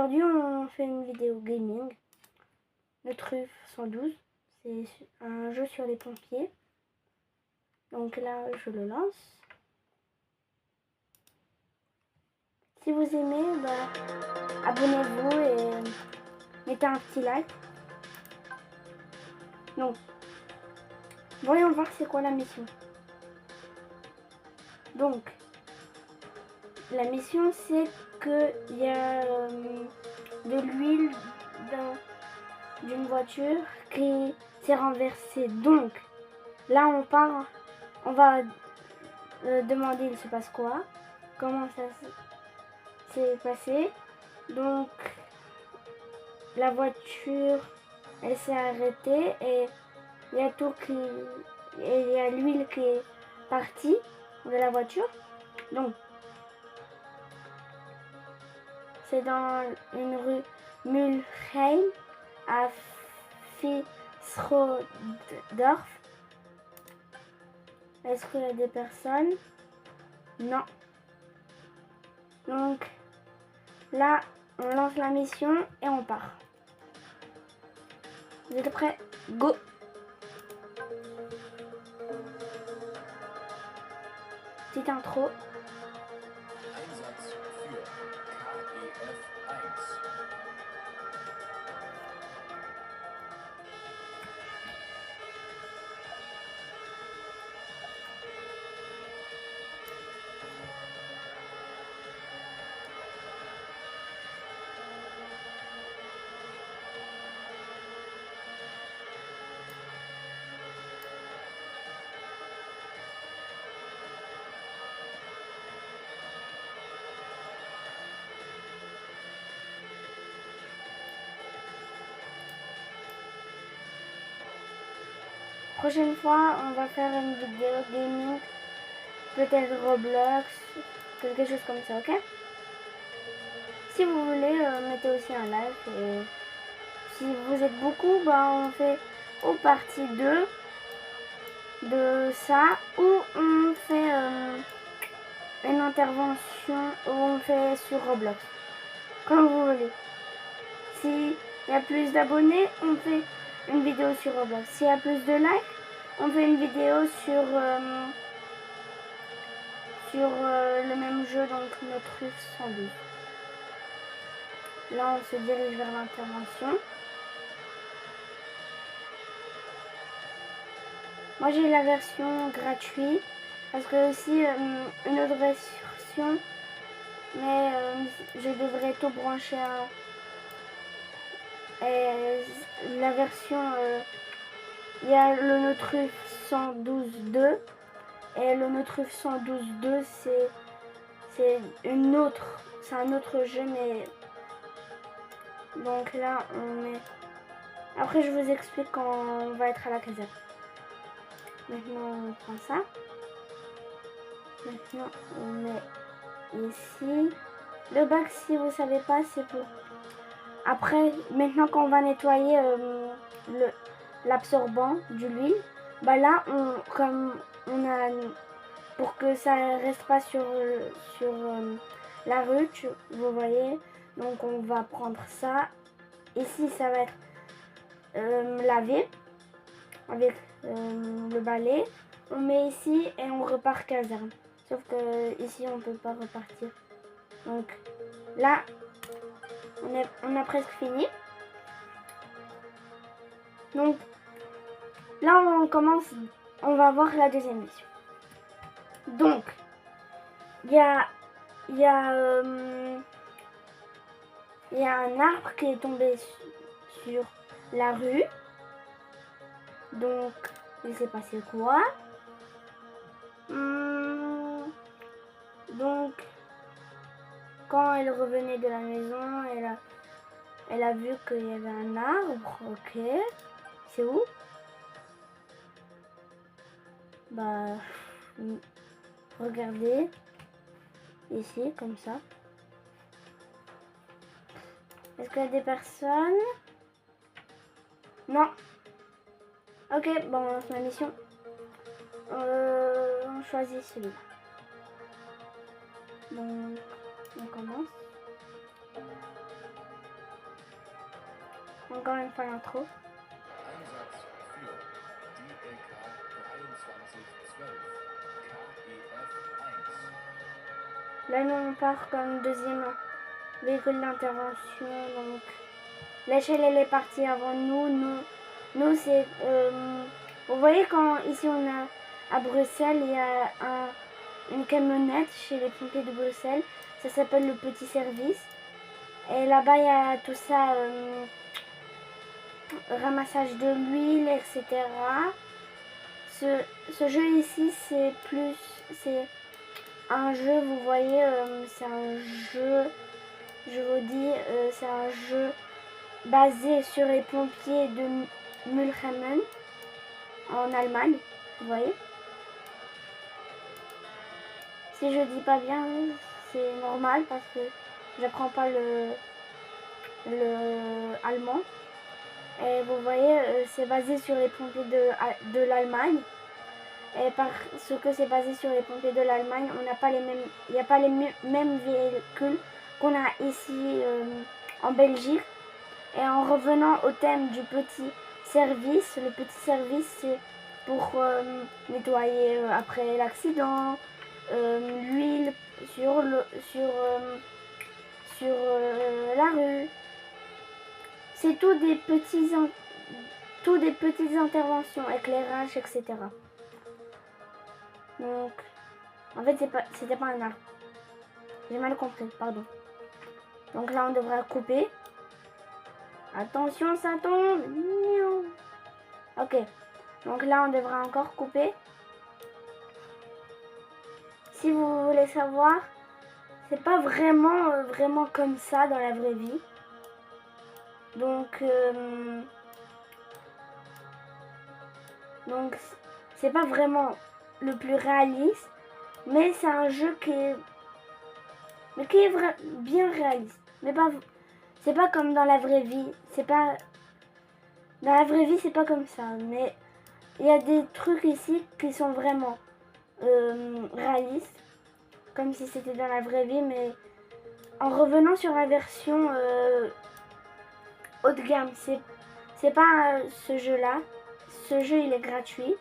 Aujourd'hui, on fait une vidéo gaming. Le Truffe 112. C'est un jeu sur les pompiers. Donc là, je le lance. Si vous aimez, abonnez-vous et mettez un petit like. Donc, voyons voir c'est quoi la mission. Donc, la mission c'est qu'il y a de l'huile d'une voiture qui s'est renversée. Donc, là on part, on va demander il se passe quoi, comment ça s'est passé. Donc, la voiture, elle s'est arrêtée et il y a tout qui, et il y a l'huile qui est partie de la voiture. Donc, c'est dans une rue Mulheim à Fiesrodorf. Est-ce qu'il y a des personnes? Non. Donc, là, on lance la mission et on part. Vous êtes prêts? Go! Petite intro. Einsatz für KEF 1. Prochaine fois, on va faire une vidéo gaming, peut-être Roblox, quelque chose comme ça, ok? Si vous voulez, mettez aussi un like. Et si vous êtes beaucoup, on fait ou partie 2 de ça, ou on fait une intervention, ou on fait sur Roblox. Comme vous voulez. S'il y a plus d'abonnés, on fait une vidéo sur Roblox. S'il y a plus de likes, on fait une vidéo sur le même jeu, donc notre Truffe 112. Là, on se dirige vers l'intervention. Moi, j'ai la version gratuite, parce que aussi une autre version, mais je devrais tout brancher à la version. Il y a le Notruff 112.2 et le Notruff 112.2 c'est un autre jeu, mais donc là on met. Après je vous explique quand on va être à la caserne. Maintenant on prend ça. Maintenant on met ici. Le bac, si vous savez pas, c'est pour. Après, maintenant qu'on va nettoyer l'absorbant de l'huile, là comme on a, pour que ça reste pas sur la rue, vous voyez, donc on va prendre ça. Ici ça va être lavé avec le balai. On met ici et on repart caserne, sauf que ici on peut pas repartir. Donc là on a presque fini. Donc là on commence, on va voir la deuxième mission. Donc il y a un arbre qui est tombé sur la rue. Donc il s'est passé quoi? Donc quand elle revenait de la maison, elle a vu qu'il y avait un arbre. Ok, c'est où? Regardez ici comme ça. Est-ce qu'il y a des personnes? Non. Ok, bon, on lance la mission. On choisit celui-là. Donc on commence. encore une fois l'intro. Einsatz für DLK 2312 KEF 1. Là, nous, on part comme deuxième véhicule d'intervention. Donc, l'échelle, elle est partie avant nous. Nous c'est... vous voyez quand ici, on a à Bruxelles, il y a une camionnette chez les pompiers de Bruxelles. Ça s'appelle le petit service. Et là-bas, il y a tout ça, ramassage de l'huile, etc. Ce jeu ici, c'est un jeu, vous voyez, c'est un jeu, je vous dis, c'est un jeu basé sur les pompiers de Mülheim en Allemagne, vous voyez. Si je dis pas bien, c'est normal parce que j'apprends pas le allemand. Et vous voyez, c'est basé sur les pompiers de l'Allemagne. Et parce que c'est basé sur les pompiers de l'Allemagne, on n'a pas les mêmes, il n'y a pas les mêmes véhicules qu'on a ici en Belgique. Et en revenant au thème du petit service, le petit service c'est pour nettoyer après l'accident, l'huile sur la rue. C'est tout des petites interventions, éclairage, etc. Donc, en fait, c'était pas un arbre. J'ai mal compris, pardon. Donc là, on devra couper. Attention, ça tombe. Ok. Donc là, on devra encore couper. Si vous voulez savoir, c'est pas vraiment comme ça dans la vraie vie. Donc c'est pas vraiment le plus réaliste, mais c'est un jeu qui est bien réaliste. Mais c'est pas comme dans la vraie vie. Dans la vraie vie, c'est pas comme ça. Mais il y a des trucs ici qui sont vraiment réalistes, comme si c'était dans la vraie vie, mais en revenant sur la version haut de gamme. C'est pas ce jeu-là. Ce jeu, il est gratuit.